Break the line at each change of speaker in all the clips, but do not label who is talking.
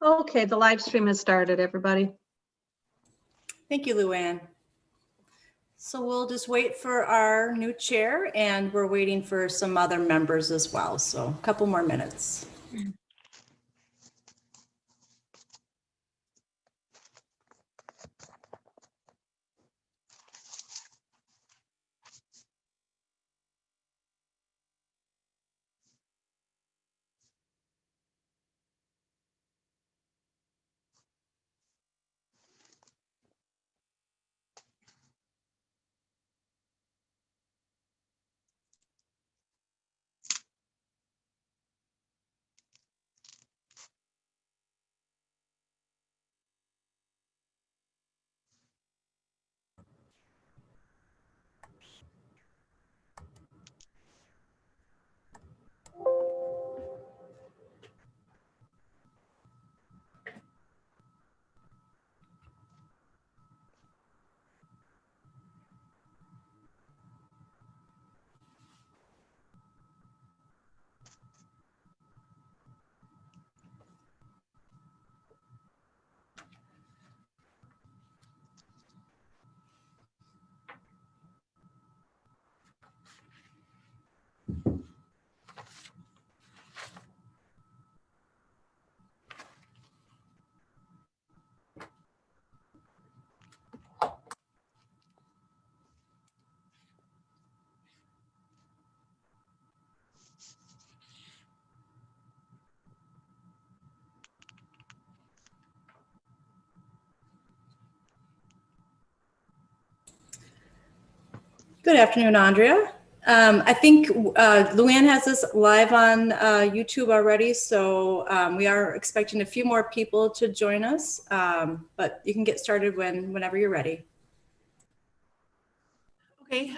Okay, the live stream has started, everybody.
Thank you, Luann. So we'll just wait for our new chair, and we're waiting for some other members as well. So a couple more minutes. Good afternoon, Andrea. I think Luann has this live on YouTube already, so we are expecting a few more people to join us, but you can get started whenever you're ready.
Okay,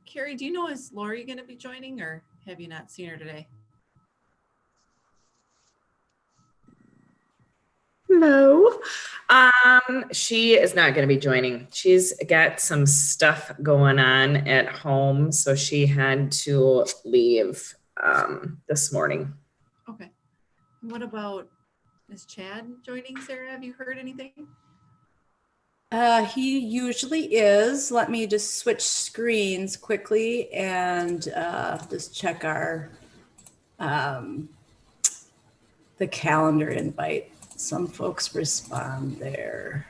Carrie, do you know, is Lori going to be joining, or have you not seen her today?
No, she is not going to be joining. She's got some stuff going on at home, so she had to leave this morning.
Okay. What about, is Chad joining, Sarah? Have you heard anything?
He usually is. Let me just switch screens quickly and just check our the calendar invite. Some folks respond there.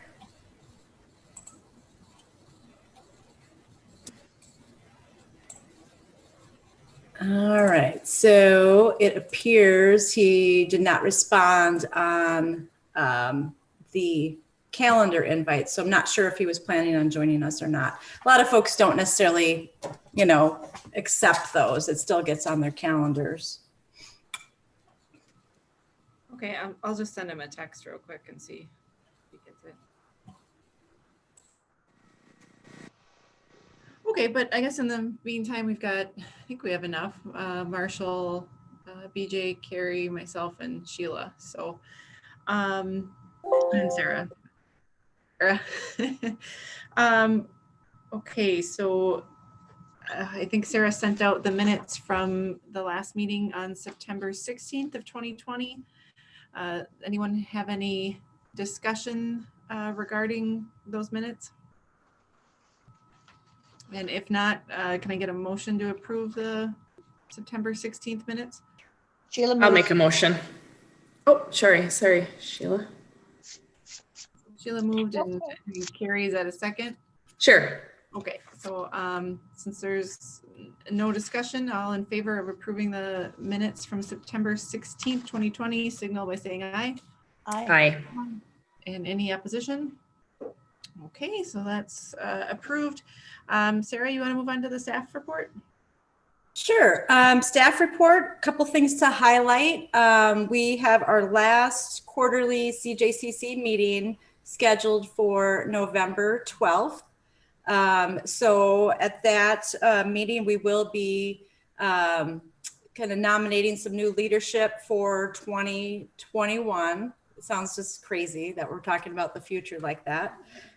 All right, so it appears he did not respond on the calendar invite, so I'm not sure if he was planning on joining us or not. A lot of folks don't necessarily, accept those. It still gets on their calendars.
Okay, I'll just send him a text real quick and see if he gets it. Okay, but I guess in the meantime, I think we have enough. Marshall, BJ, Carrie, myself, and Sheila. So, and Sarah. Okay, so I think Sarah sent out the minutes from the last meeting on September 16th of 2020. Anyone have any discussion regarding those minutes? And if not, can I get a motion to approve the September 16th minutes?
Sheila,
I'll make a motion. Oh, sorry, Sheila.
Sheila moved and Carrie, is that a second?
Sure.
Okay, so since there's no discussion, all in favor of approving the minutes from September 16th, 2020, signal by saying aye.
Aye.
And any opposition? Okay, so that's approved. Sarah, you want to move on to the staff report?
Sure. Staff report, a couple things to highlight. We have our last quarterly CJCC meeting scheduled for November 12th. So at that meeting, we will be kind of nominating some new leadership for 2021. It sounds just crazy that we're talking about the future like that.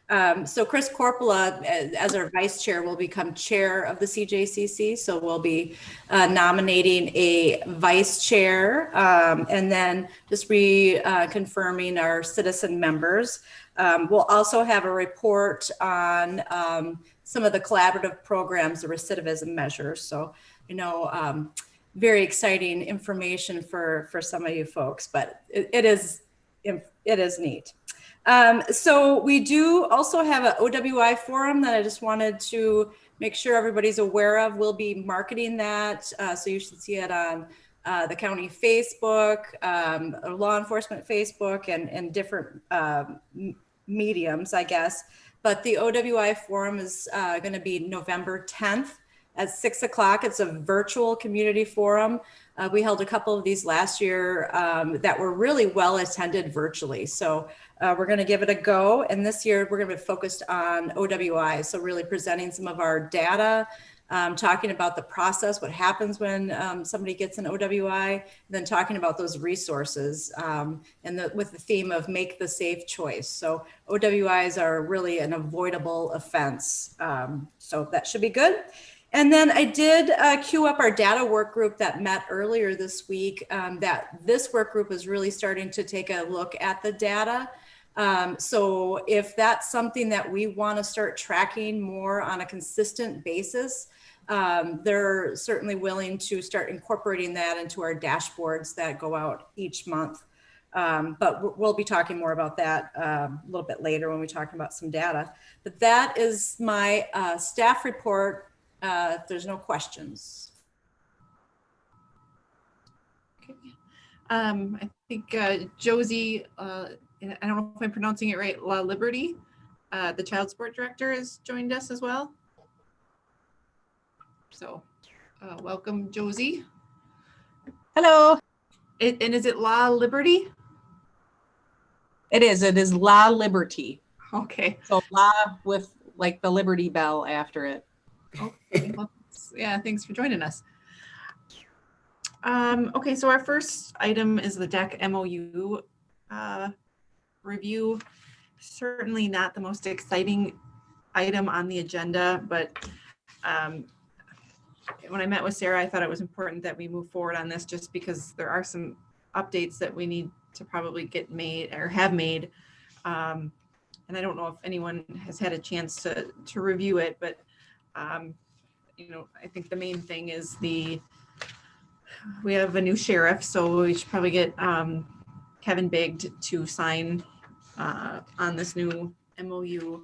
So Chris Corpola, as our vice chair, will become chair of the CJCC. So we'll be nominating a vice chair, and then just confirming our citizen members. We'll also have a report on some of the collaborative programs, the recidivism measures. So, very exciting information for some of you folks, but it is neat. So we do also have an OWI forum that I just wanted to make sure everybody's aware of. We'll be marketing that. So you should see it on the county Facebook, law enforcement Facebook, and different mediums, I guess. But the OWI forum is going to be November 10th at 6 o'clock. It's a virtual community forum. We held a couple of these last year that were really well attended virtually. So we're going to give it a go. And this year we're going to be focused on OWI. So really presenting some of our data, talking about the process, what happens when somebody gets an OWI, and then talking about those resources with the theme of make the safe choice. So OWIs are really an avoidable offense. So that should be good. And then I did queue up our data work group that met earlier this week. That this work group is really starting to take a look at the data. So if that's something that we want to start tracking more on a consistent basis, they're certainly willing to start incorporating that into our dashboards that go out each month. But we'll be talking more about that a little bit later when we talk about some data. But that is my staff report. If there's no questions.
Okay. I think Josie, I don't know if I'm pronouncing it right, La Liberty, the child support director, has joined us as well. So welcome, Josie.
Hello.
And is it La Liberty?
It is La Liberty.
Okay.
So La with like the Liberty Bell after it.
Okay. Well, yeah, thanks for joining us. Okay, so our first item is the DEC MOU review. Certainly not the most exciting item on the agenda, but when I met with Sarah, I thought it was important that we move forward on this just because there are some updates that we need to probably get made or have made. And I don't know if anyone has had a chance to review it, but I think the main thing is we have a new sheriff, so we should probably get Kevin Bigg to sign on this new MOU.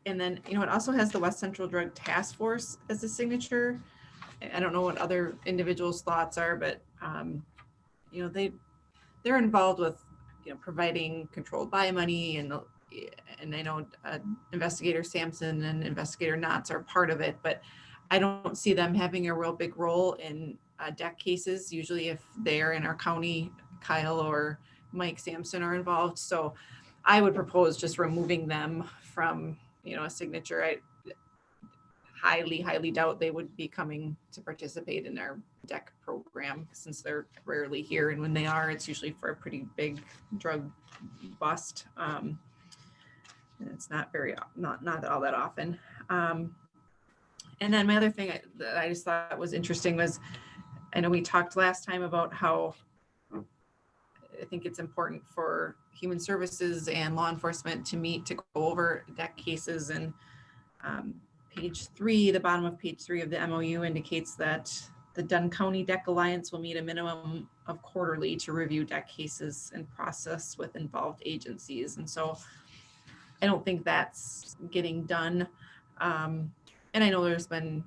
And then, it also has the West Central Drug Task Force as a signature. I don't know what other individuals' thoughts are, but they're involved with providing controlled buy money, and I know Investigator Sampson and Investigator Knotts are part of it, but I don't see them having a real big role in DEC cases. Usually if they're in our county, Kyle or Mike Sampson are involved. So I would propose just removing them from, a signature. I highly doubt they would be coming to participate in our DEC program since they're rarely here. And when they are, it's usually for a pretty big drug bust. And it's not all that often. And then my other thing that I just thought was interesting was, I know we talked last time about how I think it's important for human services and law enforcement to meet to go over DEC cases. And page 3, the bottom of page 3 of the MOU indicates that the Dunn County DEC Alliance will meet a minimum of quarterly to review DEC cases and process with involved agencies. And so I don't think that's getting done. And I know there's been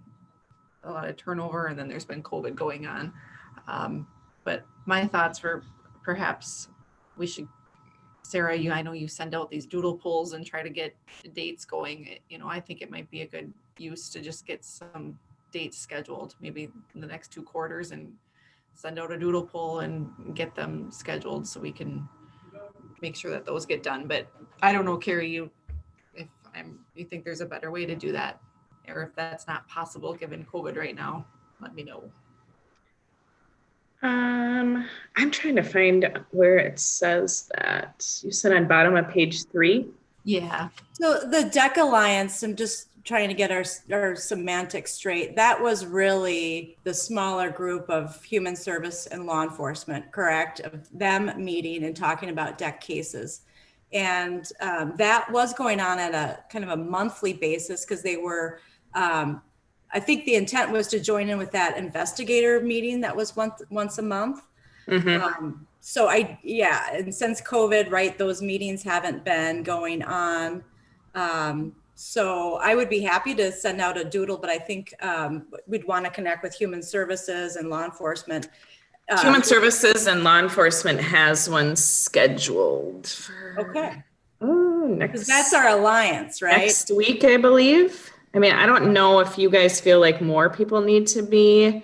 a lot of turnover, and then there's been COVID going on. But my thoughts were perhaps we should, Sarah, I know you send out these doodle polls and try to get dates going. I think it might be a good use to just get some dates scheduled, maybe in the next 2 quarters, and send out a doodle poll and get them scheduled so we can make sure that those get done. But I don't know, Carrie, you think there's a better way to do that, or if that's not possible given COVID right now, let me know.
I'm trying to find where it says that. You said on bottom of page 3?
Yeah.
So the DEC Alliance, I'm just trying to get our semantics straight. That was really the smaller group of human service and law enforcement, correct? Of them meeting and talking about DEC cases. And that was going on at a kind of a monthly basis because they were, I think the intent was to join in with that investigator meeting that was once a month. So and since COVID, right, those meetings haven't been going on. So I would be happy to send out a doodle, but I think we'd want to connect with human services and law enforcement.
Human Services and Law Enforcement has one scheduled for
Okay.
next.
That's our alliance, right?
Next week, I believe. I mean, I don't know if you guys feel like more people need to be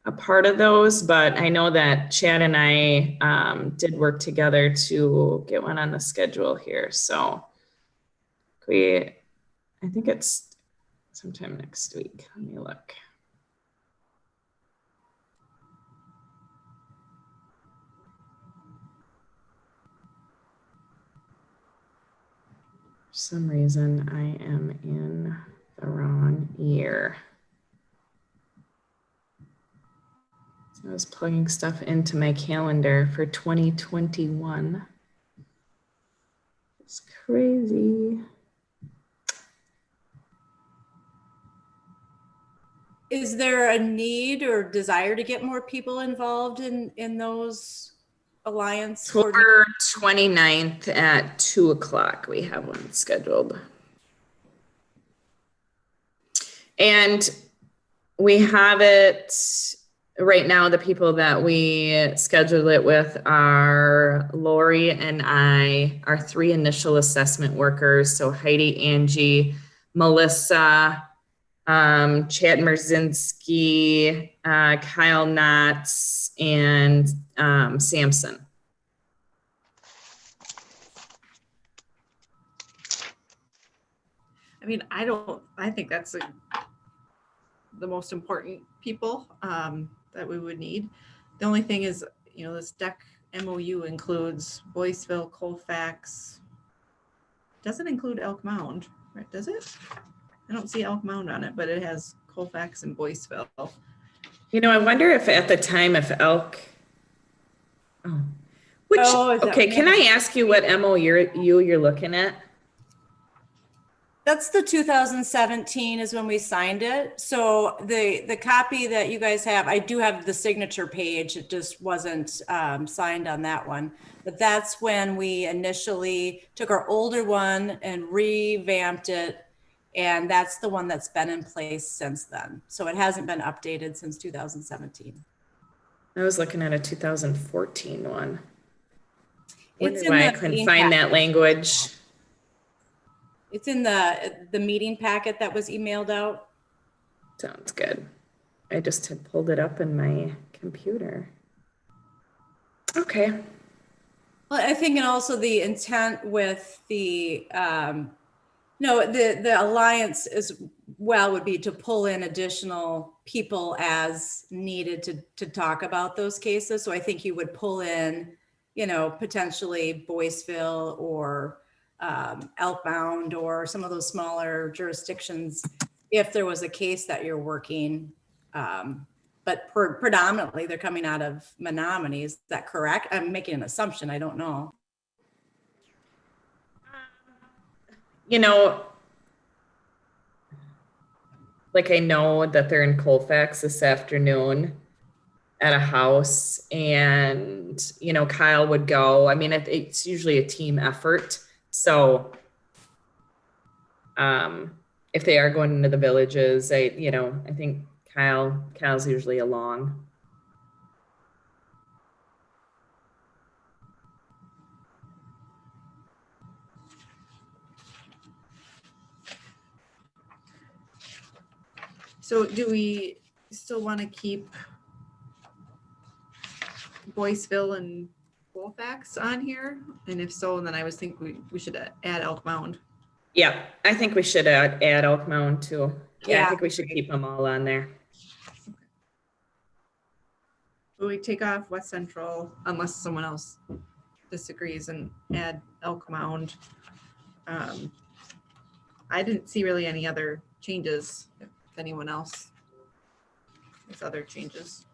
a part of those, but I know that Chad and I did work together to get one on the schedule here. So I think it's sometime next week. Let me look. For some reason, I am in the wrong year. So I was plugging stuff into my calendar for 2021. It's crazy.
Is there a need or desire to get more people involved in those alliance?
October 29th at 2:00, we have one scheduled. And we have it right now. The people that we scheduled it with are Lori and I, our 3 initial assessment workers. So Heidi, Angie, Melissa, Chad Merzinski, Kyle Knotts, and Samson.
I mean, I think that's the most important people that we would need. The only thing is, this DEC MOU includes Boyceville, Colfax. Doesn't include Elk Mound, right? Does it? I don't see Elk Mound on it, but it has Colfax and Boyceville.
I wonder if at the time if Elk. Okay, can I ask you what MOU you're looking at?
That's the 2017 is when we signed it. So the copy that you guys have, I do have the signature page. It just wasn't signed on that one. But that's when we initially took our older one and revamped it. And that's the one that's been in place since then. So it hasn't been updated since 2017.
I was looking at a 2014 one.
It's
why I couldn't find that language.
It's in the meeting packet that was emailed out.
Sounds good. I just had pulled it up in my computer. Okay.
Well, I think, and also the intent with the the alliance as well would be to pull in additional people as needed to talk about those cases. So I think you would pull in, potentially Boyceville or Elk Mound or some of those smaller jurisdictions if there was a case that you're working. But predominantly they're coming out of Menominee. Is that correct? I'm making an assumption. I don't know.
Like I know that they're in Colfax this afternoon at a house and, Kyle would go. I mean, it's usually a team effort. So if they are going into the villages, I think Kyle's usually along.
So do we still want to keep Boyceville and Colfax on here? And if so, then I was thinking we should add Elk Mound.
Yeah, I think we should add Elk Mound too. Yeah, I think we should
great.
keep them all on there.
We take off West Central unless someone else disagrees and add Elk Mound. I didn't see really any other changes. If anyone else has other changes.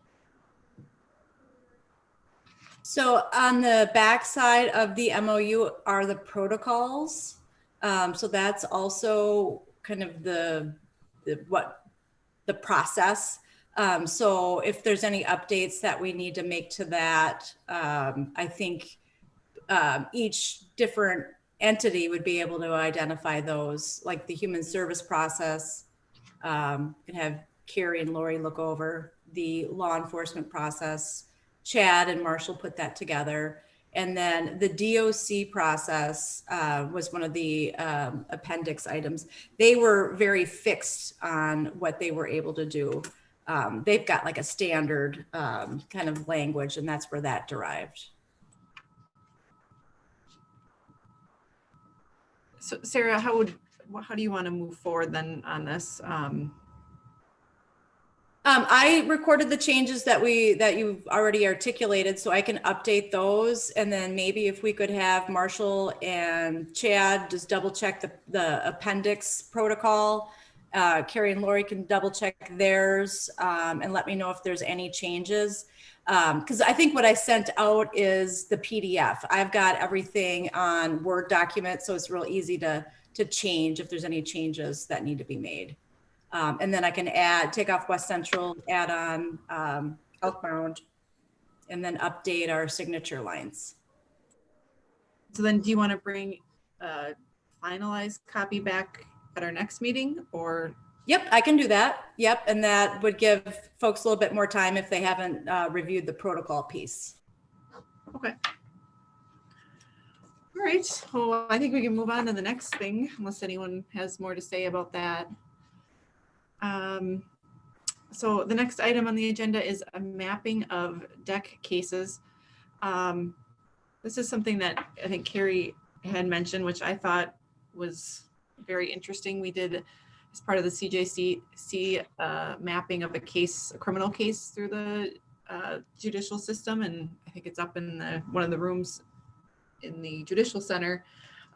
So on the back side of the MOU are the protocols. So that's also kind of the process. So if there's any updates that we need to make to that, I think each different entity would be able to identify those, like the human service process. Can have Carrie and Lori look over the law enforcement process. Chad and Marshall put that together. And then the DOC process was one of the appendix items. They were very fixed on what they were able to do. They've got like a standard kind of language, and that's where that derived.
So Sarah, how do you want to move forward then on this?
I recorded the changes that you've already articulated, so I can update those. And then maybe if we could have Marshall and Chad just double check the appendix protocol. Carrie and Lori can double check theirs and let me know if there's any changes. Because I think what I sent out is the PDF. I've got everything on Word document, so it's real easy to change if there's any changes that need to be made. And then I can take off West Central, add on Elk Mound, and then update our signature lines.
So then do you want to bring a finalized copy back at our next meeting or?
Yep, I can do that. Yep, and that would give folks a little bit more time if they haven't reviewed the protocol piece.
Okay. All right, well, I think we can move on to the next thing unless anyone has more to say about that. So the next item on the agenda is a mapping of DEC cases. This is something that I think Carrie had mentioned, which I thought was very interesting. We did as part of the CJCC mapping of a criminal case through the judicial system, and I think it's up in one of the rooms in the judicial center.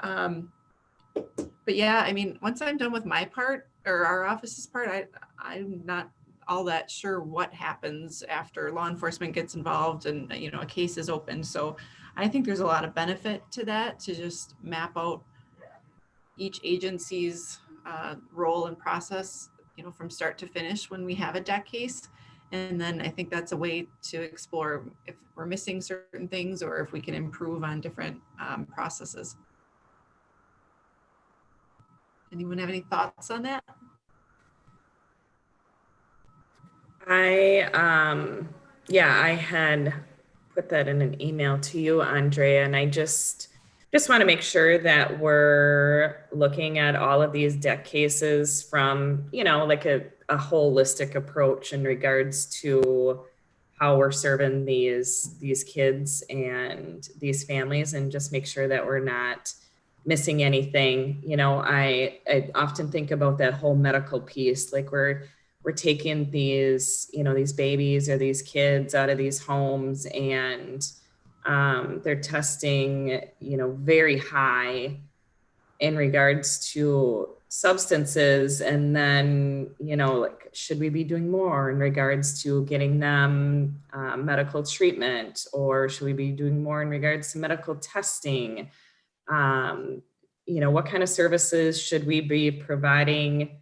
But yeah, I mean, once I'm done with my part or our office's part, I'm not all that sure what happens after law enforcement gets involved and, you know, a case is opened. So I think there's a lot of benefit to that, to just map out each agency's role and process, you know, from start to finish when we have a DEC case. And then I think that's a way to explore if we're missing certain things or if we can improve on different processes. Anyone have any thoughts on that?
I had put that in an email to you, Andrea, and I just want to make sure that we're looking at all of these DEC cases from, you know, like a holistic approach in regards to how we're serving these kids and these families, and just make sure that we're not missing anything. You know, I often think about that whole medical piece, like we're taking these, you know, these babies or these kids out of these homes, and they're testing, you know, very high in regards to substances. And then, you know, like, should we be doing more in regards to getting them medical treatment, or should we be doing more in regards to medical testing? You know, what kind of services should we be providing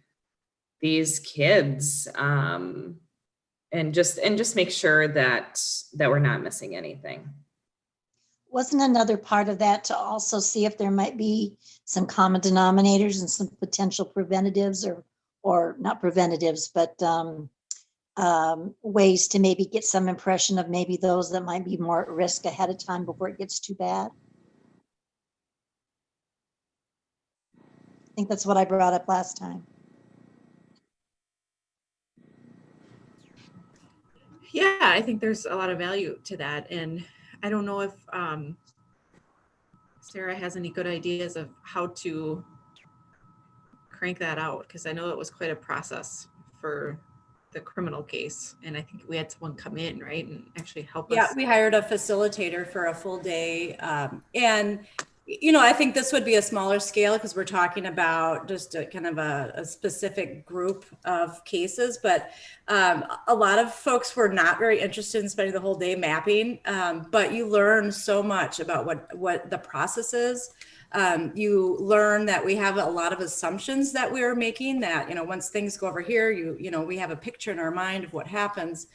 these kids, and just make sure that we're not missing anything.
Wasn't another part of that to also see if there might be some common denominators and some potential preventatives or not preventatives, but ways to maybe get some impression of maybe those that might be more at risk ahead of time before it gets too bad? I think that's what I brought up last time.
Yeah, I think there's a lot of value to that. And I don't know if Sarah has any good ideas of how to crank that out, because I know it was quite a process for the criminal case. And I think we had someone come in, right, and actually help
Yeah,
us.
we hired a facilitator for a full day. And, you know, I think this would be a smaller scale because we're talking about just a kind of a specific group of cases. But a lot of folks were not very interested in spending the whole day mapping. But you learn so much about what the process is. You learn that we have a lot of assumptions that we're making, that, you know, once things go over here, you know, we have a picture in our mind of what happens.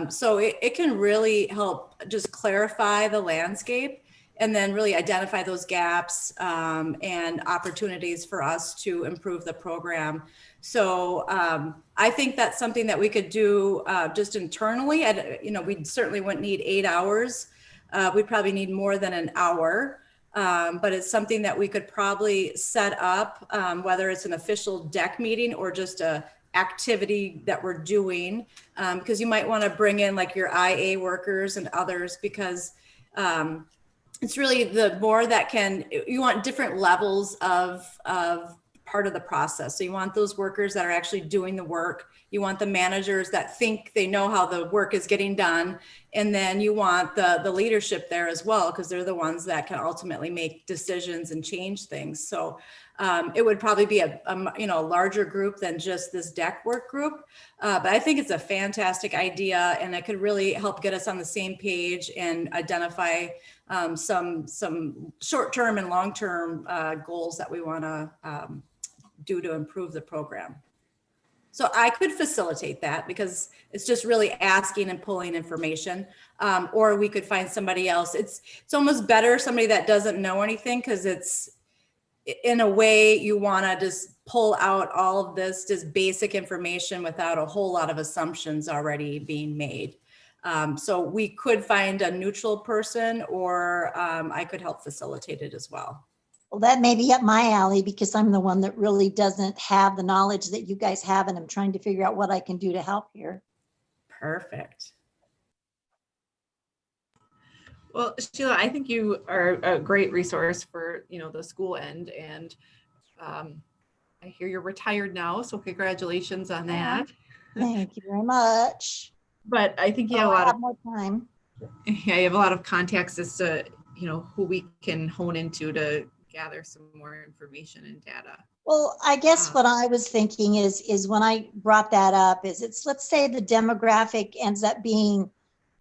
So it can really help just clarify the landscape and then really identify those gaps and opportunities for us to improve the program. So I think that's something that we could do just internally. You know, we certainly wouldn't need 8 hours. We'd probably need more than an hour. But it's something that we could probably set up, whether it's an official DEC meeting or just a activity that we're doing, because you might want to bring in like your IA workers and others, because it's really the more that you want different levels of part of the process. So you want those workers that are actually doing the work. You want the managers that think they know how the work is getting done. And then you want the leadership there as well, because they're the ones that can ultimately make decisions and change things. So it would probably be a larger group than just this DEC work group. But I think it's a fantastic idea, and it could really help get us on the same page and identify some short-term and long-term goals that we want to do to improve the program. So I could facilitate that, because it's just really asking and pulling information, or we could find somebody else. It's almost better somebody that doesn't know anything, because it's, in a way, you want to just pull out all of this just basic information without a whole lot of assumptions already being made. So we could find a neutral person, or I could help facilitate it as well.
Well, that may be up my alley, because I'm the one that really doesn't have the knowledge that you guys have, and I'm trying to figure out what I can do to help here.
Perfect.
Well, Sheila, I think you are a great resource for, you know, the school end, and I hear you're retired now, so congratulations on that.
Thank you very much.
But I think you
Oh,
have a
I
lot
have
of
more time.
you have a lot of contacts as to, you know, who we can hone into to gather some more information and data.
Well, I guess what I was thinking is when I brought that up is let's say the demographic ends up being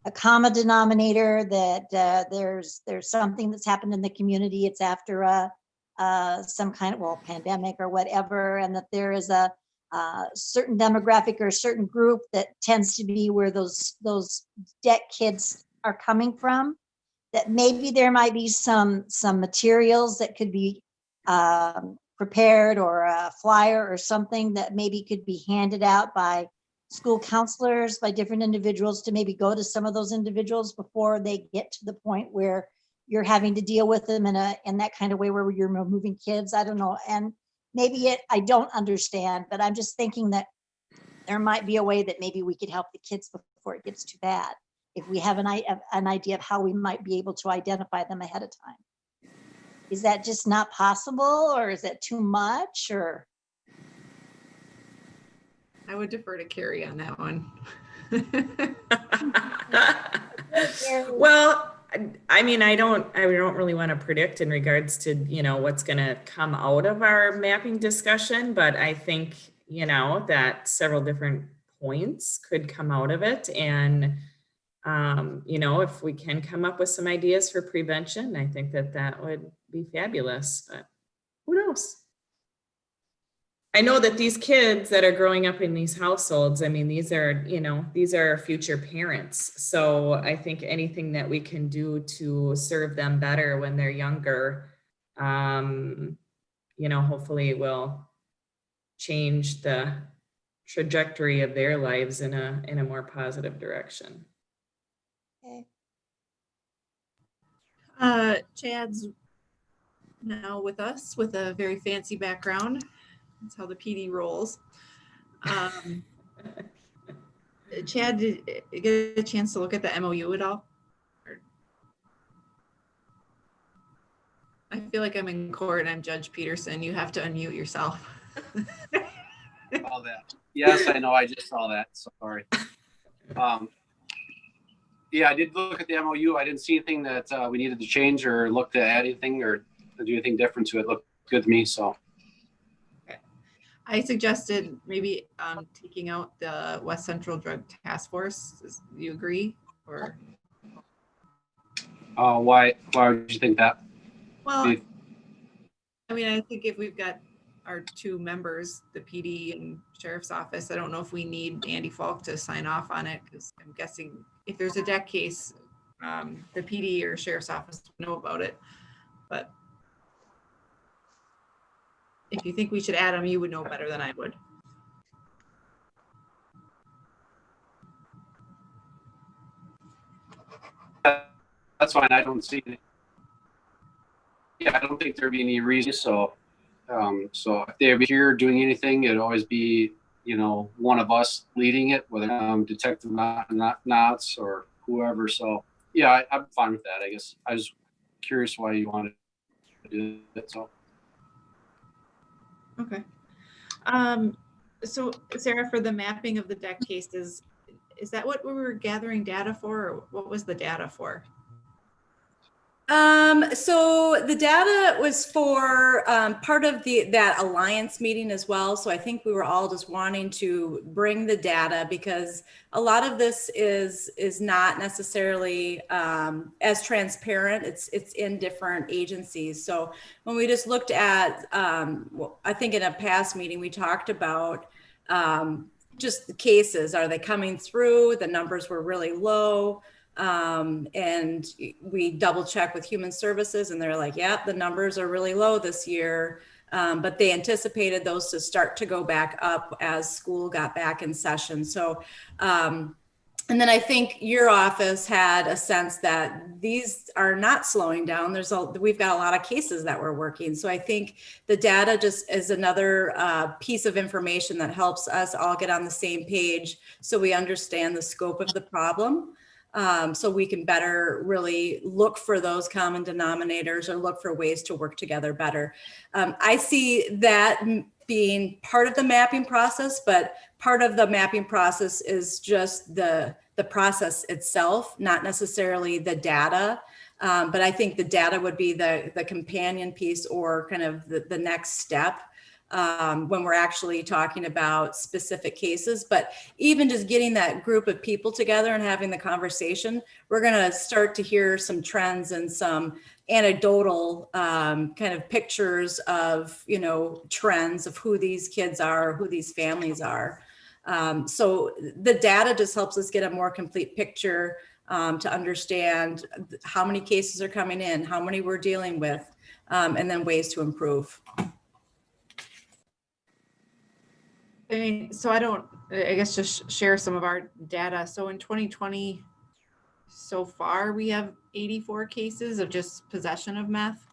a common denominator, that there's something that's happened in the community. It's after some kind of pandemic or whatever, and that there is a certain demographic or a certain group that tends to be where those DEC kids are coming from. That maybe there might be some materials that could be prepared, or a flyer or something that maybe could be handed out by school counselors, by different individuals, to maybe go to some of those individuals before they get to the point where you're having to deal with them in that kind of way where you're moving kids. I don't know. And maybe I don't understand, but I'm just thinking that there might be a way that maybe we could help the kids before it gets too bad, if we have an idea of how we might be able to identify them ahead of time. Is that just not possible, or is that too much, or?
I would defer to Carrie on that one.
Well, I mean, I don't really want to predict in regards to, you know, what's going to come out of our mapping discussion, but I think, you know, that several different points could come out of it. And, you know, if we can come up with some ideas for prevention, I think that would be fabulous, but who knows? I know that these kids that are growing up in these households, I mean, these are future parents. So I think anything that we can do to serve them better when they're younger, you know, hopefully will change the trajectory of their lives in a more positive direction.
Okay.
Chad's now with us with a very fancy background. That's how the PD rolls. Chad, did you get a chance to look at the MOU at all? I feel like I'm in court and I'm Judge Peterson. You have to unmute yourself.
All that. Yes, I know. I just saw that. Sorry. Yeah, I did look at the MOU. I didn't see anything that we needed to change or look to add anything or do anything different to it. Looked good to me. So
I suggested maybe taking out the West Central Drug Task Force. Do you agree? Or
why would you think that?
well, I mean, I think if we've got our two members, the PD and Sheriff's Office, I don't know if we need Andy Falk to sign off on it, because I'm guessing if there's a DEC case, the PD or Sheriff's Office know about it. But if you think we should add them, you would know better than I would.
That's fine. I don't see it. Yeah, I don't think there'd be any reason. So if they'd be here doing anything, it'd always be, one of us leading it, whether Detective Knotts or whoever. So yeah, I'm fine with that. I guess I was curious why you wanted to do that. So
Okay. So Sarah, for the mapping of the DEC cases, is that what we were gathering data for, or what was the data for?
So the data was for part of that alliance meeting as well. So I think we were all just wanting to bring the data because a lot of this is not necessarily as transparent. It's in different agencies. So when we just looked at, I think in a past meeting we talked about just the cases. Are they coming through? The numbers were really low. And we double check with Human Services and they're like, yeah, the numbers are really low this year. But they anticipated those to start to go back up as school got back in session. So, and then I think your office had a sense that these are not slowing down. We've got a lot of cases that we're working. So I think the data just is another piece of information that helps us all get on the same page so we understand the scope of the problem. So we can better really look for those common denominators or look for ways to work together better. I see that being part of the mapping process, but part of the mapping process is just the process itself, not necessarily the data. But I think the data would be the companion piece or kind of the next step. When we're actually talking about specific cases, but even just getting that group of people together and having the conversation, we're going to start to hear some trends and some anecdotal kind of pictures of, trends of who these kids are, who these families are. So the data just helps us get a more complete picture to understand how many cases are coming in, how many we're dealing with, and then ways to improve.
So I guess just share some of our data. So in 2020, so far, we have 84 cases of just possession of meth.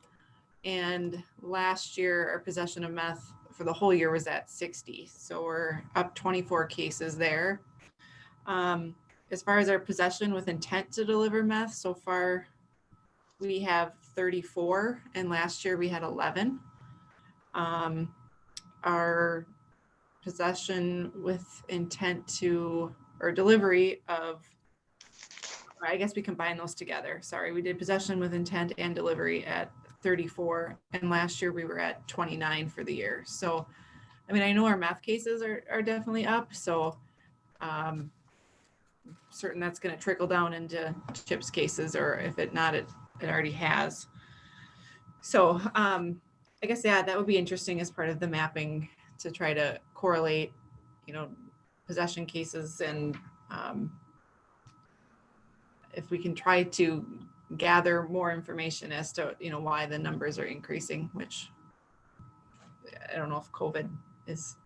And last year, our possession of meth for the whole year was at 60. So we're up 24 cases there. As far as our possession with intent to deliver meth, so far, we have 34. And last year we had 11. Our possession with intent to, or delivery of, I guess we combine those together. Sorry, we did possession with intent and delivery at 34. And last year we were at 29 for the year. So, I mean, I know our meth cases are definitely up. So certain that's going to trickle down into CHIPS cases, or if it not, it already has. So I guess, yeah, that would be interesting as part of the mapping to try to correlate, possession cases, and if we can try to gather more information as to, why the numbers are increasing, which I don't know if COVID is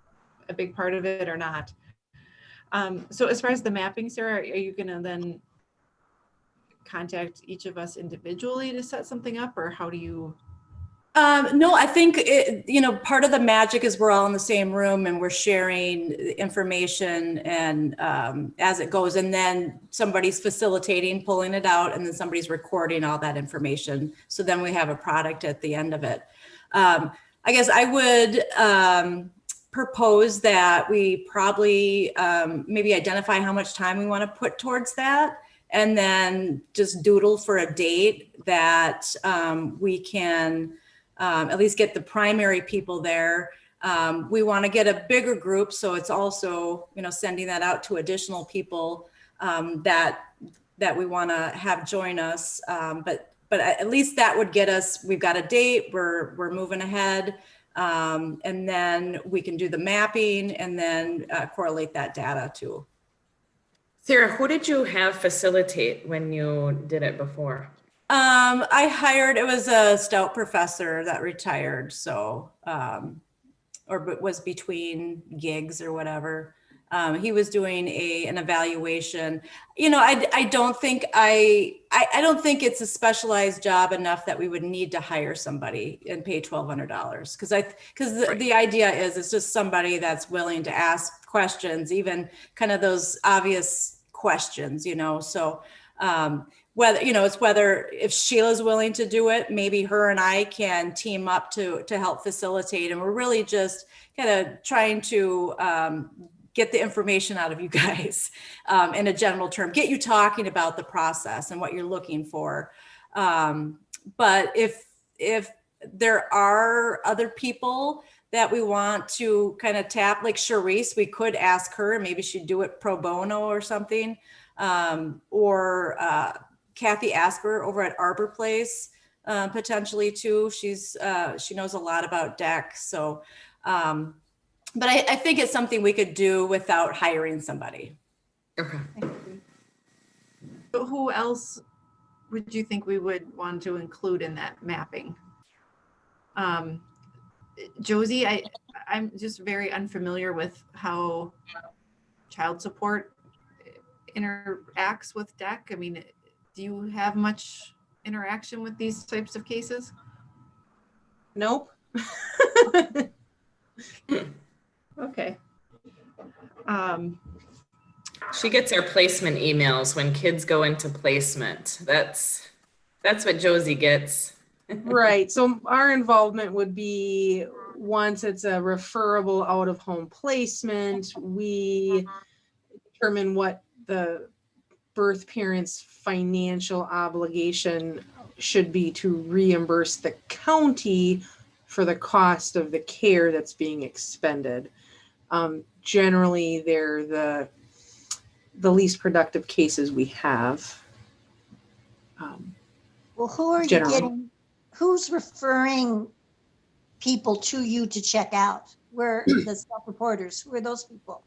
a big part of it or not. So as far as the mapping, Sarah, are you going to then contact each of us individually to set something up, or how do you?
No, I think, part of the magic is we're all in the same room and we're sharing information and as it goes, and then somebody's facilitating, pulling it out, and then somebody's recording all that information. So then we have a product at the end of it. I guess I would propose that we probably maybe identify how much time we want to put towards that, and then just doodle for a date that we can at least get the primary people there. We want to get a bigger group, so it's also, you know, sending that out to additional people that we want to have join us. But at least that would get us, we've got a date, we're moving ahead. And then we can do the mapping and then correlate that data too.
Sarah, who did you have facilitate when you did it before?
I hired, it was a Stout professor that retired. So, or was between gigs or whatever. He was doing an evaluation. You know, I don't think it's a specialized job enough that we would need to hire somebody and pay $1,200 because the idea is it's just somebody that's willing to ask questions, even kind of those obvious questions, you know. So whether, you know, it's whether if Sheila's willing to do it, maybe her and I can team up to help facilitate. And we're really just kind of trying to get the information out of you guys in a general term, get you talking about the process and what you're looking for. But if there are other people that we want to kind of tap, like Charisse, we could ask her, maybe she'd do it pro bono or something. Or Kathy Asper over at Arbor Place, potentially too. She knows a lot about DEC. So, but I think it's something we could do without hiring somebody.
Okay.
But who else would you think we would want to include in that mapping? Josie, I'm just very unfamiliar with how child support interacts with DEC. I mean, do you have much interaction with these types of cases?
Nope.
Okay.
She gets our placement emails when kids go into placement. That's what Josie gets.
Right. So our involvement would be once it's a referable out of home placement, we determine what the birth parent's financial obligation should be to reimburse the county for the cost of the care that's being expended. Generally, they're the least productive cases we have.
Well, who are you getting? Who's referring people to you to check out? Where the self-reporters? Who are those people?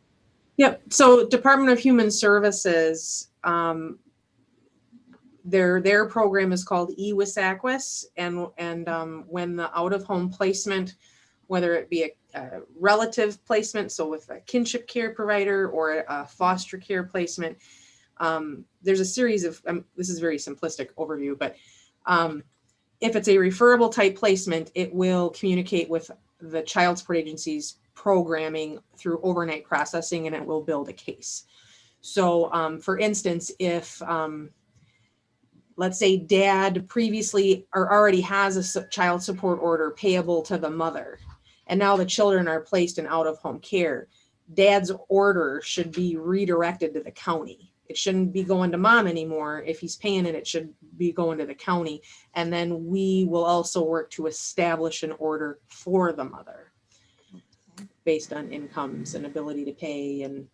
Yep. So Department of Human Services, their program is called EWISAQUIS, and when the out of home placement, whether it be a relative placement, so with a kinship care provider or a foster care placement, there's a series of this is very simplistic overview, but if it's a referable type placement, it will communicate with the child support agency's programming through overnight processing, and it will build a case. So for instance, if let's say dad previously or already has a child support order payable to the mother, and now the children are placed in out of home care, dad's order should be redirected to the county. It shouldn't be going to mom anymore. If he's paying it, it should be going to the county. And then we will also work to establish an order for the mother based on incomes and ability to pay, and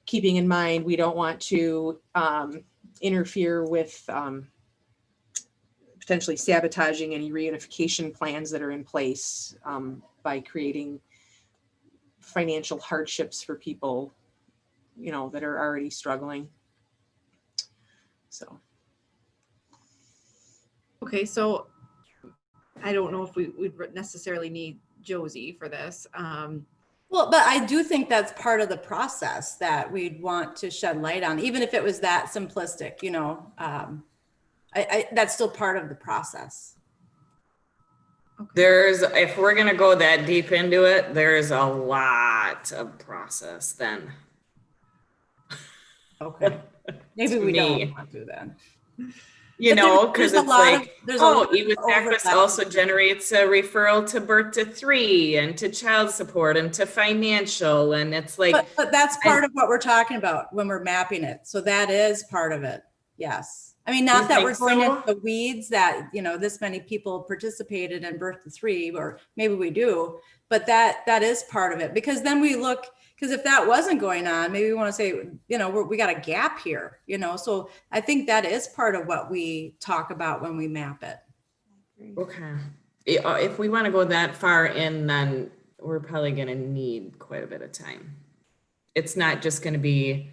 keeping in mind, we don't want to interfere with potentially sabotaging any reunification plans that are in place by creating financial hardships for people, you know, that are already struggling. So.
Okay, so I don't know if we would necessarily need Josie for this.
Well, but I do think that's part of the process that we'd want to shed light on, even if it was that simplistic, you know, that's still part of the process.
Okay.
If we're going to go that deep into it, there's a lot of process then.
Okay. Maybe we don't want to then.
You
But
know, because
there's a
it's
lot
like,
of- there's a
oh,
lot of
EWIS
overlap.
also generates a referral to birth to 3 and to child support and to financial. And it's like,
But that's part of what we're talking about when we're mapping it. So that is part of it. Yes. I mean, not
You
that
think
we're going
so?
into the weeds that, you know, this many people participated in birth to 3, or maybe we do, but that is part of it. Because then we look, because if that wasn't going on, maybe we want to say, you know, we got a gap here, you know? So I think that is part of what we talk about when we map it.
okay. If we want to go that far in, then we're probably going to need quite a bit of time. It's not just going to be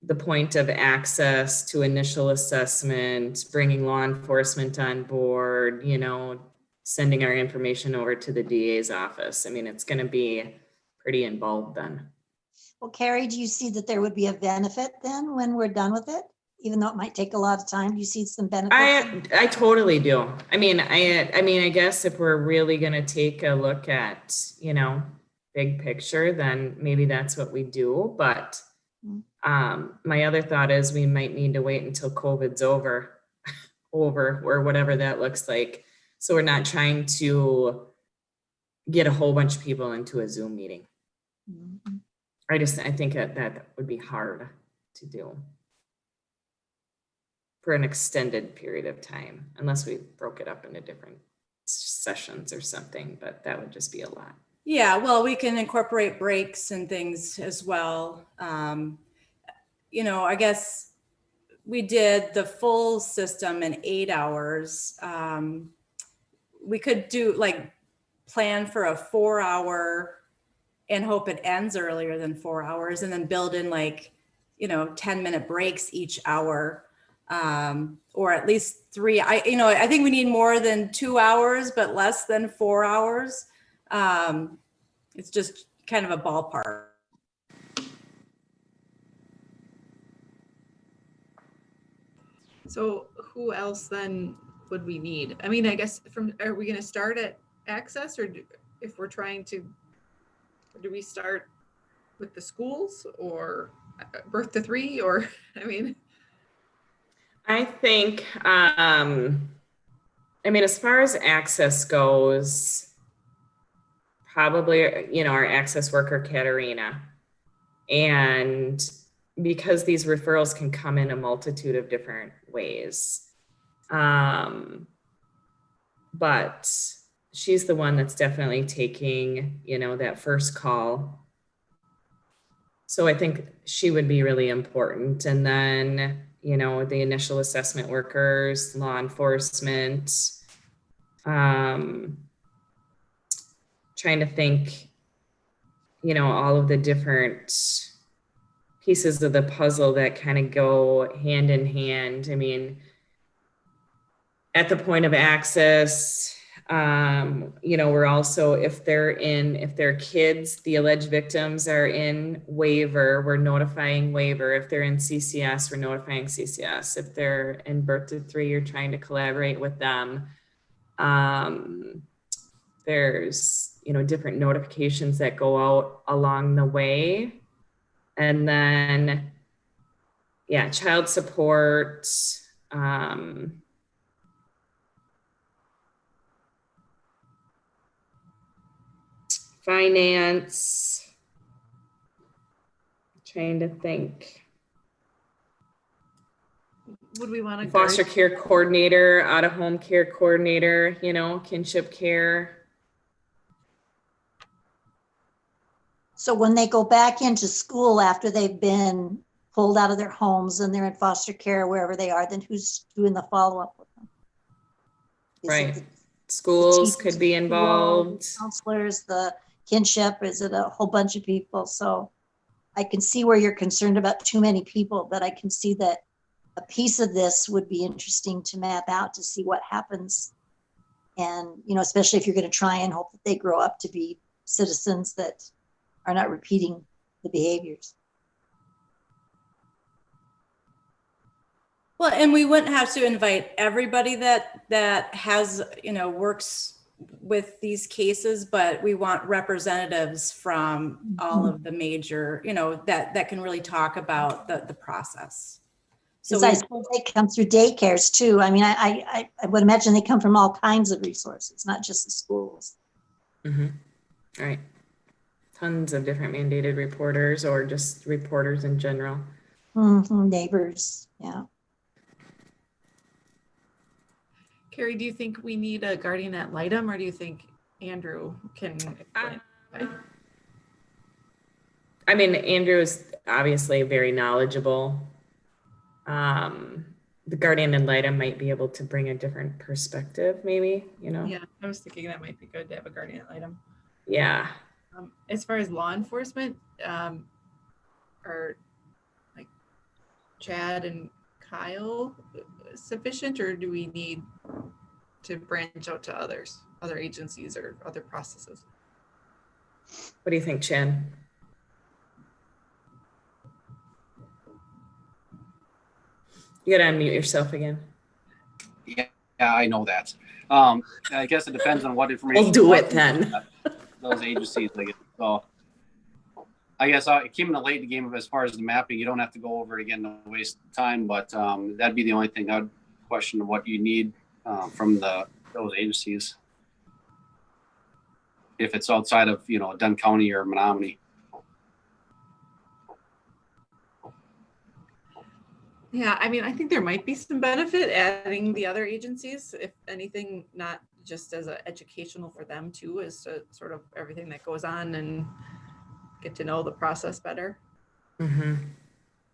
the point of access to initial assessment, bringing law enforcement on board, you know, sending our information over to the DA's office. I mean, it's going to be pretty involved then.
Well, Carrie, do you see that there would be a benefit then when we're done with it? Even though it might take a lot of time, do you see some benefits?
I totally do. I mean, I guess if we're really going to take a look at, you know, big picture, then maybe that's what we do. But my other thought is we might need to wait until COVID's over or whatever that looks like. So we're not trying to get a whole bunch of people into a Zoom meeting.
Mhm.
I think that would be hard to do for an extended period of time, unless we broke it up into different sessions or something, but that would just be a lot.
Yeah, well, we can incorporate breaks and things as well. You know, I guess we did the full system in 8 hours. We could do like plan for a 4-hour and hope it ends earlier than 4 hours, and then build in like, you know, 10-minute breaks each hour, or at least 3. I think we need more than 2 hours, but less than 4 hours. It's just kind of a ballpark.
So who else then would we need? I mean, I guess are we going to start at access, or if we're trying to, do we start with the schools or birth to 3, or, I mean.
I think, as far as access goes, probably, you know, our access worker, Katerina. And because these referrals can come in a multitude of different ways. But she's the one that's definitely taking, you know, that first call. So I think she would be really important. And then, you know, the initial assessment workers, law enforcement, trying to think, you know, all of the different pieces of the puzzle that kind of go hand in hand. I mean, at the point of access, you know, we're also, if their kids, the alleged victims are in waiver, we're notifying waiver. If they're in CCS, we're notifying CCS. If they're in birth to 3, you're trying to collaborate with them. There's, you know, different notifications that go out along the way. And then, yeah, child support, finance, trying to think.
Would we want to
Foster care coordinator, out of home care coordinator, you know, kinship care.
So when they go back into school after they've been pulled out of their homes and they're in foster care, wherever they are, then who's doing the follow-up with them? Is it
Right. Schools
teachers,
could be involved.
counselors, the kinship, is it a whole bunch of people? So I can see where you're concerned about too many people, but I can see that a piece of this would be interesting to map out to see what happens. And, you know, especially if you're going to try and hope that they grow up to be citizens that are not repeating the behaviors.
Well, and we wouldn't have to invite everybody that has, you know, works with these cases, but we want representatives from all of the major, you know, that can really talk about the process.
Because I suppose they come through daycares too. I mean, I would imagine they come from all kinds of resources, not just the schools.
Mm-hmm. Right. Tons of different mandated reporters or just reporters in general.
Mm-hmm. Neighbors, yeah.
Carrie, do you think we need a guardian ad litem, or do you think Andrew can explain?
I mean, Andrew is obviously very knowledgeable. The guardian ad litem might be able to bring a different perspective, maybe, you know?
Yeah, I was thinking that might be good to have a guardian ad litem.
Yeah.
As far as law enforcement, are like Chad and Kyle sufficient, or do we need to branch out to other agencies or other processes?
What do you think, Chad? You gotta unmute yourself again.
Yeah, I know that. I guess it depends on what information.
We'll do it then.
Those agencies, I guess. So I guess I came in a late game as far as the mapping. You don't have to go over it again to waste time, but that'd be the only thing I'd question what you need from those agencies. If it's outside of, Dunn County or Menominee.
Yeah, I mean, I think there might be some benefit adding the other agencies, if anything, not just as a educational for them too, as to sort of everything that goes on and get to know the process better.
Mm-hmm.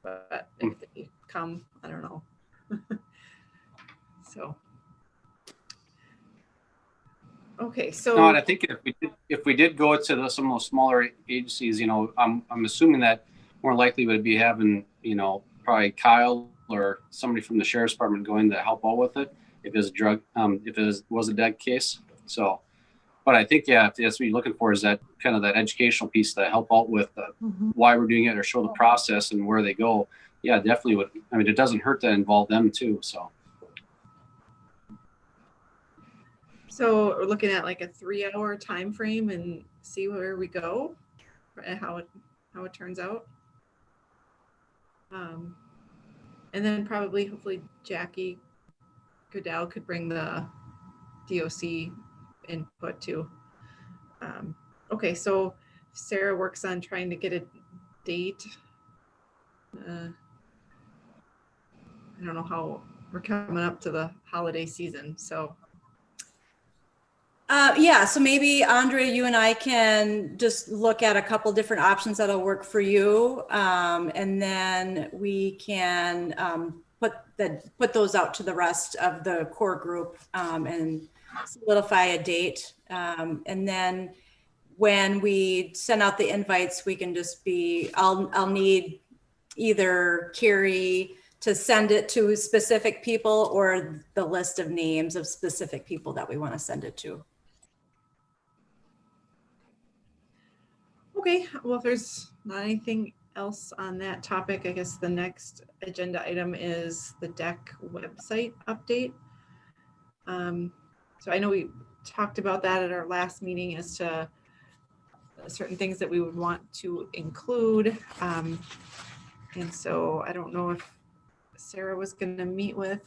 But if they come, I don't know. So. Okay, so.
No, and I think if we did go to some of those smaller agencies, I'm assuming that more likely would be having, probably Kyle or somebody from the sheriff's department going to help out with it if it's if it was a dead case. So, but I think, yeah, that's what you're looking for, is that kind of that educational piece to help out with why we're doing it, or show the process and where they go. Yeah, definitely would. I mean, it doesn't hurt to involve them too.
So we're looking at like a 3-hour time frame and see where we go and how it turns out. And then hopefully Jackie Goodell could bring the DOC input too. Okay, so Sarah works on trying to get a date. I don't know how we're coming up to the holiday season, so.
Yeah, so maybe Andrea, you and I can just look at a couple different options that'll work for you, and then we can put those out to the rest of the core group and solidify a date. And then when we send out the invites, we can just I'll need either Carrie to send it to specific people or the list of names of specific people that we want to send it to.
Okay, well, if there's not anything else on that topic, I guess the next agenda item is the DEC website update. So I know we talked about that at our last meeting as to certain things that we would want to include. And so I don't know if Sarah was going to meet with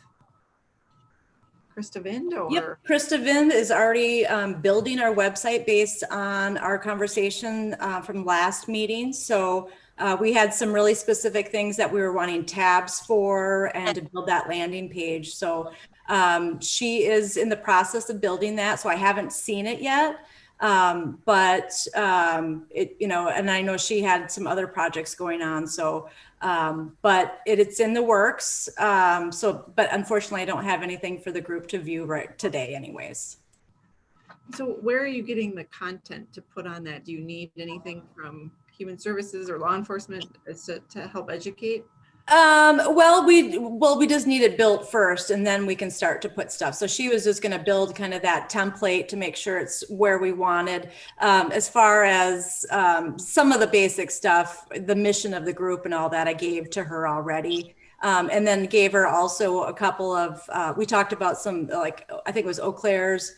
Krista Vind or?
Yep, Krista Vind is already building our website based on our conversation from last meeting. So we had some really specific things that we were wanting tabs for and to build that landing page. So she is in the process of building that. So I haven't seen it yet. But and I know she had some other projects going on. So, but it's in the works. But unfortunately I don't have anything for the group to view right today anyways.
So where are you getting the content to put on that? Do you need anything from human services or law enforcement to help educate?
Well, we just need it built first and then we can start to put stuff. So she was just going to build kind of that template to make sure it's where we wanted. As far as some of the basic stuff, the mission of the group and all that I gave to her already. And then gave her also a couple of, we talked about some, like, I think it was Eau Claire's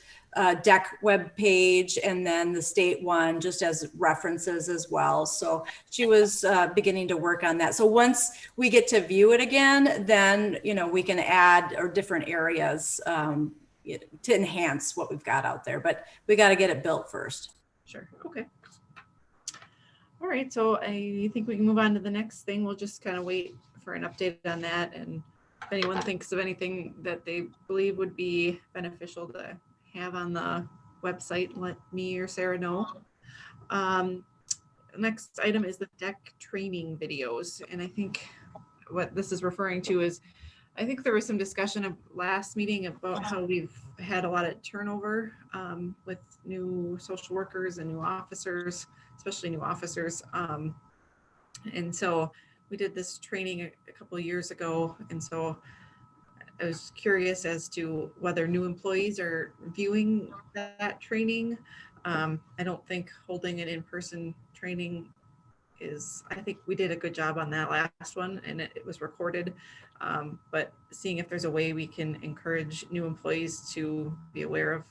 DEC web page and then the state one just as references as well. So she was beginning to work on that. So once we get to view it again, then, you know, we can add or different areas to enhance what we've got out there, but we got to get it built first.
Sure. Okay. All right. So I think we can move on to the next thing. We'll just kind of wait for an update on that. And if anyone thinks of anything that they believe would be beneficial to have on the website, let me or Sarah know. Next item is the DEC training videos. And I think what this is referring to is, I think there was some discussion of last meeting about how we've had a lot of turnover with new social workers and new officers, especially new officers. And so we did this training a couple of years ago. And so I was curious as to whether new employees are viewing that training. I don't think holding an in-person training is, I think we did a good job on that last one and it was recorded. But seeing if there's a way we can encourage new employees to be aware of,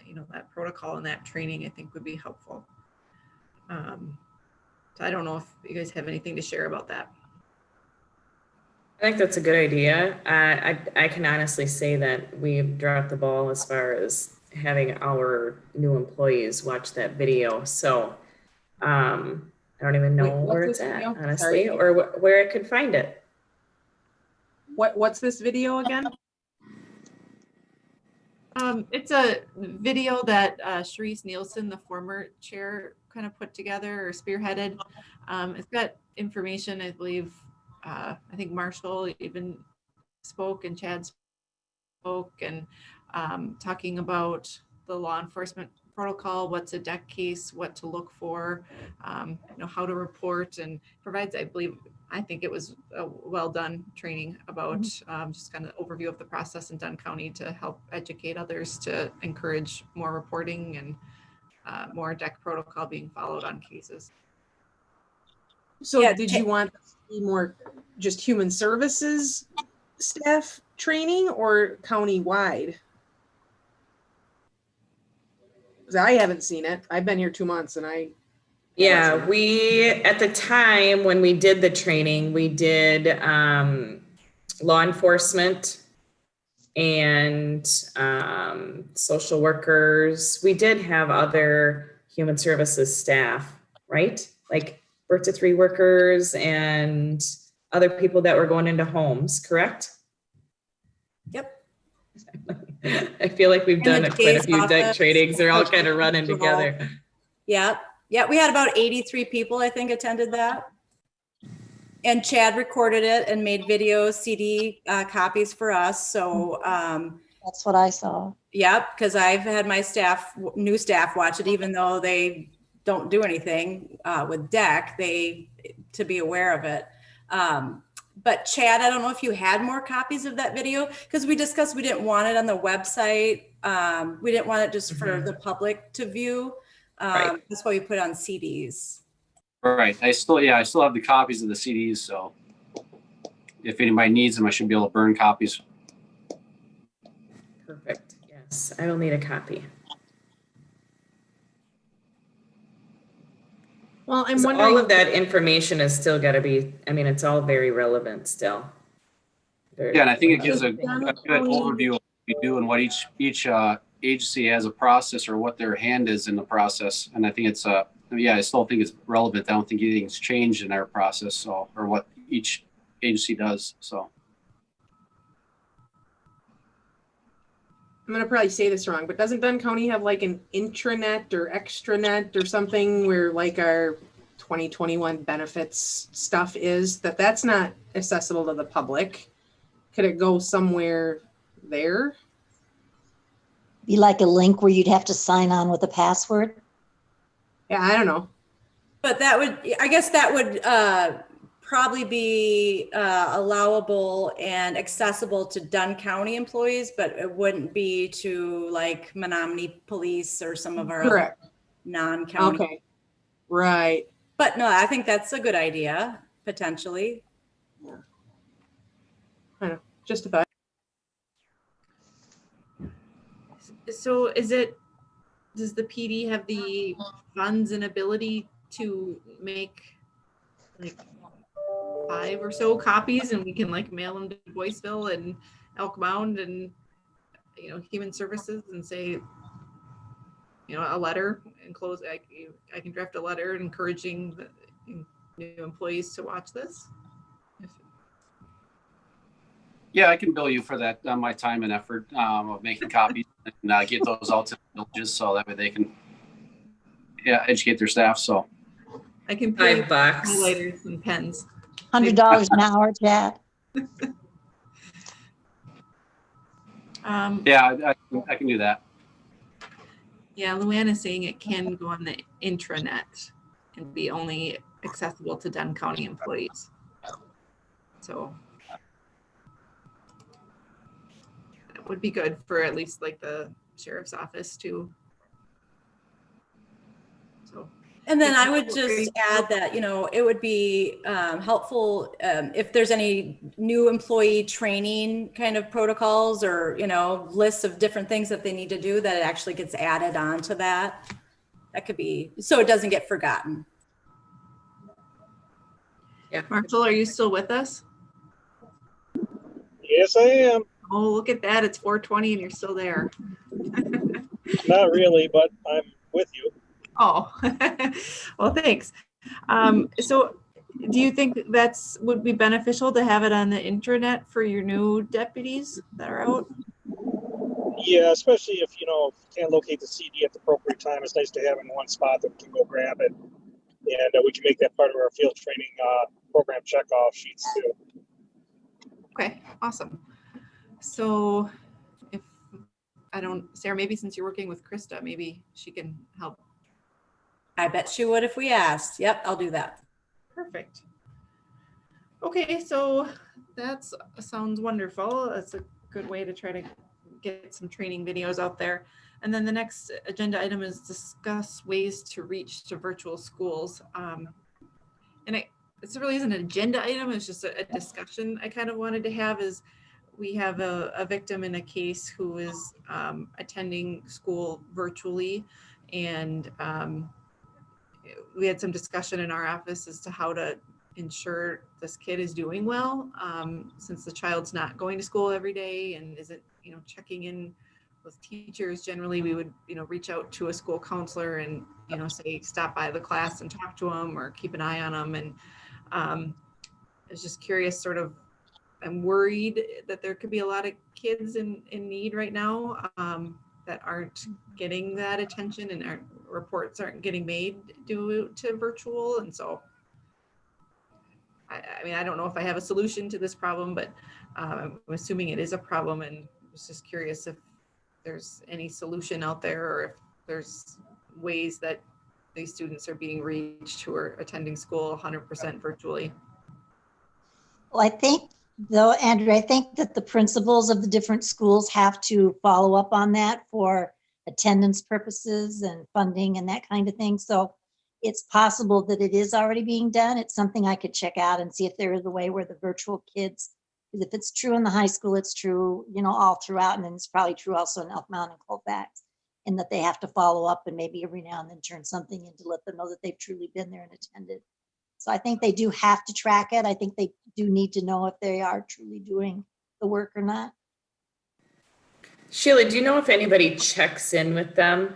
you know, that protocol and that training, I think would be helpful. So I don't know if you guys have anything to share about that.
I think that's a good idea. I can honestly say that we've dropped the ball as far as having our new employees watch that video. So I don't even know where it's at, honestly, or where I could find it.
What's this video again?
It's a video that Sharice Nielsen, the former chair, kind of put together or spearheaded. It's got information, I believe, I think Marshall even spoke and Chad spoke and talking about the law enforcement protocol, what's a DEC case, what to look for, you know, how to report, and provides, I think it was a well done training about just kind of overview of the process in Dunn County to help educate others to encourage more reporting and more DEC protocol being followed on cases.
So
Yeah,
did you want this to be more just human services staff training or county-wide? Because I haven't seen it. I've been here 2 months and
Yeah, we, at the time when we did the training, we did law enforcement and social workers. We did have other human services staff, right? Like birth to 3 workers and other people that were going into homes, correct?
Yep.
I feel like we've done
And the
quite a
case
few DEC
office.
trainings. They're all kind of running together.
Yeah. Yeah. We had about 83 people, I think, attended that. And Chad recorded it and made video CD copies for us. So,
That's what I saw.
yep, because I've had my new staff watch it, even though they don't do anything with DEC, to be aware of it. But Chad, I don't know if you had more copies of that video, because we discussed we didn't want it on the website. We didn't want it just for the public to view.
Right.
That's why we put it on CDs.
Right. I still have the copies of the CDs. So if anybody needs them, I should be able to burn copies.
Perfect. Yes, I will need a copy.
well, I'm
'Cause
wondering.
all of that information is still got to be, I mean, it's all very relevant still.
Yeah, and I think it gives a good overview of what we do and what each agency has a process or what their hand is in the process. And I think it's I still think it's relevant. I don't think anything's changed in our process or what each agency does. So
I'm going to probably say this wrong, but doesn't Dunn County have like an intranet or extranet or something where like our 2021 benefits stuff is, that's not accessible to the public? Could it go somewhere there?
Be like a link where you'd have to sign on with a password.
Yeah, I don't know.
But I guess that would probably be allowable and accessible to Dunn County employees, but it wouldn't be to like Menominee Police or some of our other non-county.
Okay. Right.
But no, I think that's a good idea, potentially.
Yeah. I know. Just about.
So does the PD have the funds and ability to make like 5 or so copies, and we can like mail them to Boyceville and Elk Mound and, Human Services and say, a letter and close. I can draft a letter encouraging the new employees to watch this.
Yeah, I can bill you for that, my time and effort of making copies and get those out to the villages so that way they can, educate their staff. So
I can pay
$5.
highlighters and pens.
$100 an hour, Chad.
yeah, I can do that.
Yeah, Luann is saying it can go on the intranet and be only accessible to Dunn County employees. So that would be good for at least like the sheriff's office too. So.
And then I would just add that, it would be helpful if there's any new employee training kind of protocols or, lists of different things that they need to do, that it actually gets added on to that. That could be, so it doesn't get forgotten.
Yeah.
Marshall, are you still with us?
Yes, I am.
Oh, look at that. It's 4:20 and you're still there.
Not really, but I'm with you.
Oh, well, thanks. So do you think would be beneficial to have it on the intranet for your new deputies that are out?
Yeah, especially if, can't locate the CD at the appropriate time. It's nice to have it in one spot that we can go grab it. And we can make that part of our field training program checkoff sheets too.
Okay, awesome. So Sarah, maybe since you're working with Krista, maybe she can help.
I bet she would if we asked. Yep, I'll do that.
Perfect. Okay, so that sounds wonderful. That's a good way to try to get some training videos out there. And then the next agenda item is discuss ways to reach to virtual schools. It's really isn't an agenda item, it's just a discussion I kind of wanted to have. Is we have a victim in a case who is attending school virtually, and we had some discussion in our office as to how to ensure this kid is doing well, since the child's not going to school every day and isn't, checking in with teachers. Generally, we would, reach out to a school counselor and, say, stop by the class and talk to them or keep an eye on them. And I was just curious, I'm worried that there could be a lot of kids in need right now that aren't getting that attention, and our reports aren't getting made due to virtual. And so, I don't know if I have a solution to this problem, but I'm assuming it is a problem, and I was just curious if there's any solution out there, or if there's ways that these students are being reached who are attending school 100% virtually.
Well, I think though, Andrew, I think that the principals of the different schools have to follow up on that for attendance purposes and funding and that kind of thing. So it's possible that it is already being done. It's something I could check out and see if there is a way where the virtual kids, because if it's true in the high school, it's true, all throughout. And then it's probably true also in Elk Mountain and Colfax, and that they have to follow up and maybe every now and then turn something in to let them know that they've truly been there and attended. So I think they do have to track it. I think they do need to know if they are truly doing the work or not.
Sheila, do you know if anybody checks in with them?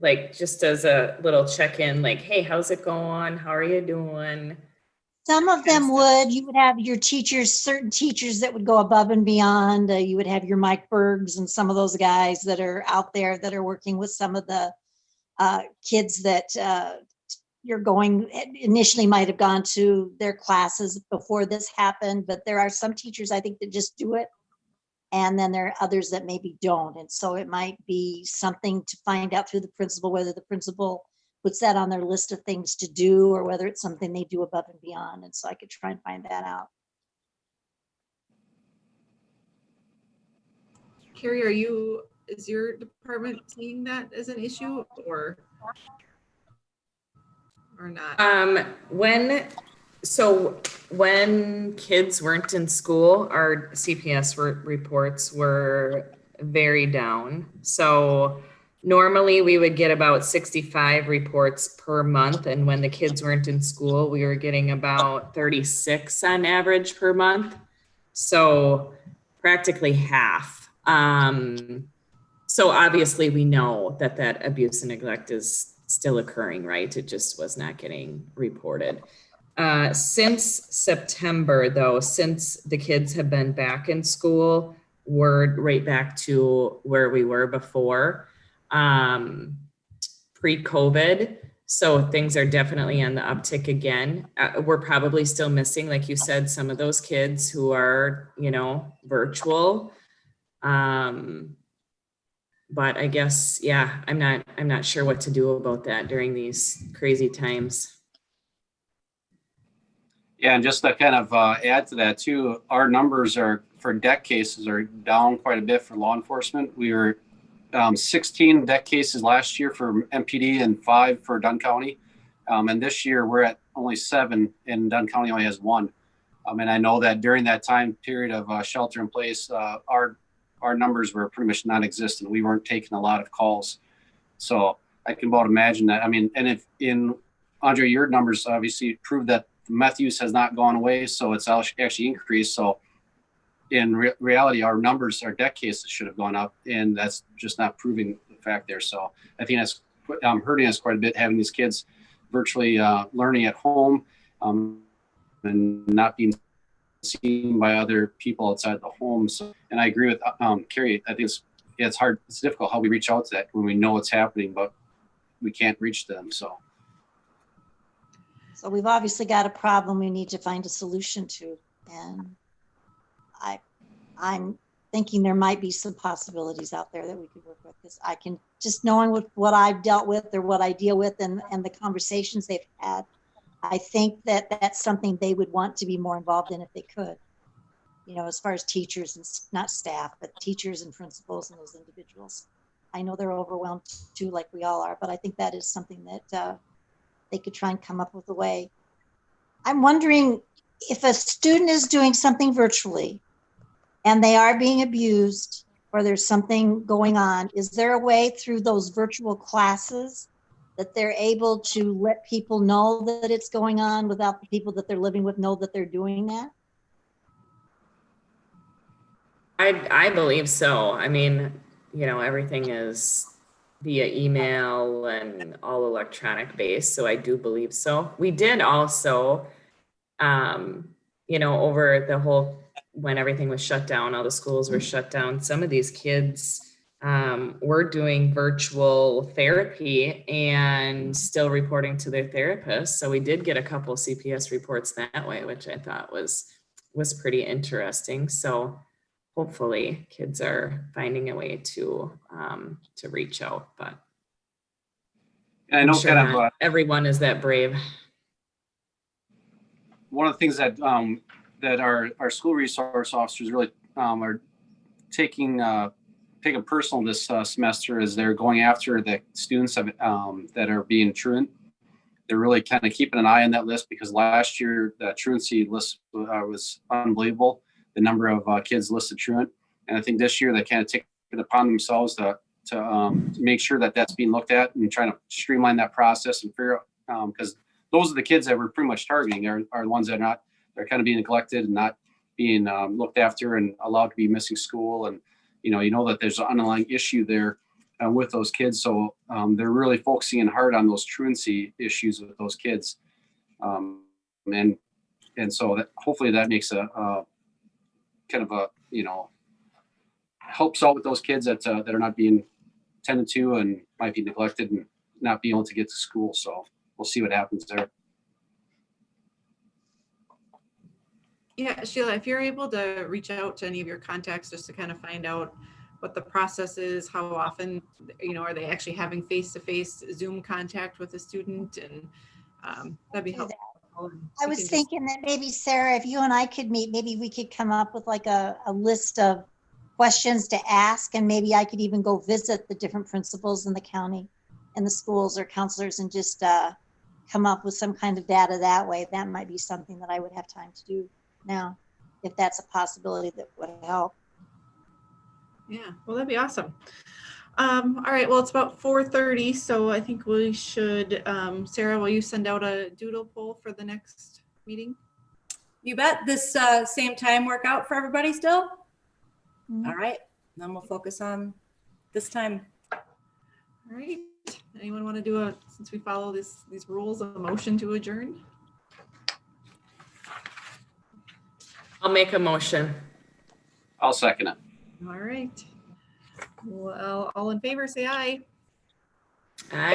Like just as a little check-in, like, hey, how's it going? How are you doing?
Some of them would. You would have your teachers, certain teachers that would go above and beyond. You would have your Mike Bergs and some of those guys that are out there that are working with some of the kids that you're going, initially might have gone to their classes before this happened, but there are some teachers I think that just do it. And then there are others that maybe don't. And so it might be something to find out through the principal, whether the principal puts that on their list of things to do or whether it's something they do above and beyond. And so I could try and find that out.
Carrie, is your department seeing that as an issue or not?
When kids weren't in school, our CPS reports were very down. So normally we would get about 65 reports per month. And when the kids weren't in school, we were getting about 36 on average per month. So practically half. So obviously we know that that abuse and neglect is still occurring, right? It just was not getting reported. Since September though, since the kids have been back in school, we're right back to where we were before, pre-COVID. So things are definitely on the uptick again. We're probably still missing, like you said, some of those kids who are, you know, virtual. But I guess, yeah, I'm not sure what to do about that during these crazy times.
Yeah, and just to kind of add to that too, our numbers are for DEC cases are down quite a bit for law enforcement. We were 16 DEC cases last year for MPD and 5 for Dunn County. And this year we're at only 7 and Dunn County only has 1. And I know that during that time period of shelter in place, our numbers were pretty much non-existent. We weren't taking a lot of calls. So I can about imagine that. I mean, and if in Andre, your numbers obviously prove that meth use has not gone away, so it's actually increased. So in reality, our numbers, our DEC cases should have gone up, and that's just not proving the fact there. So I think that's hurting us quite a bit, having these kids virtually learning at home and not being seen by other people outside the home. So, and I agree with Carrie. I think it's hard. It's difficult how we reach out to that when we know what's happening, but we can't reach them. So
we've obviously got a problem we need to find a solution to. And I'm thinking there might be some possibilities out there that we could work with, because I can, just knowing what I've dealt with or what I deal with and the conversations they've had, I think that that's something they would want to be more involved in if they could, you know, as far as teachers and not staff, but teachers and principals and those individuals. I know they're overwhelmed too, like we all are, but I think that is something that they could try and come up with a way. I'm wondering if a student is doing something virtually and they are being abused or there's something going on, is there a way through those virtual classes that they're able to let people know that it's going on without the people that they're living with know that they're doing that?
I believe so. I mean, you know, everything is via email and all electronic based. So I do believe so. We did also, you know, over the whole, when everything was shut down, all the schools were shut down, some of these kids were doing virtual therapy and still reporting to their therapist. So we did get a couple CPS reports that way, which I thought was pretty interesting. So hopefully kids are finding a way to reach out, but
and I know
sure
kind of
everyone is that brave.
One of the things that that our school resource officers really are taking personal this semester is they're going after the students that are being truant. They're really kind of keeping an eye on that list, because last year the truancy list was unbelievable. The number of kids listed truant, and I think this year they kind of take it upon themselves to make sure that that's being looked at and trying to streamline that process and figure out, because those are the kids that we're pretty much targeting are the ones that they're kind of being neglected and not being looked after and allowed to be missing school. And you know that there's an underlying issue there with those kids, so they're really focusing in hard on those truancy issues with those kids, and so that hopefully that makes a kind of a, you know, helps out with those kids that are not being tended to and might be neglected and not being able to get to school. So we'll see what happens there.
Yeah, Sheila, if you're able to reach out to any of your contacts just to kind of find out what the process is, how often, you know, are they actually having face-to-face Zoom contact with the student, and that'd be helpful.
I was thinking that maybe, Sarah, if you and I could meet, maybe we could come up with like a list of questions to ask, and maybe I could even go visit the different principals in the county and the schools or counselors and just come up with some kind of data that way. That might be something that I would have time to do now, if that's a possibility that would help.
Yeah, well, that'd be awesome. All right, well, it's about 4:30, so I think we should, Sarah, will you send out a doodle poll for the next meeting?
You bet. This same time work out for everybody still?
Mhm.
All right, then we'll focus on this time.
All right, anyone want to do since we follow these rules, a motion to adjourn?
I'll make a motion.
I'll second it.
All right. Well, all in favor, say aye.
Aye.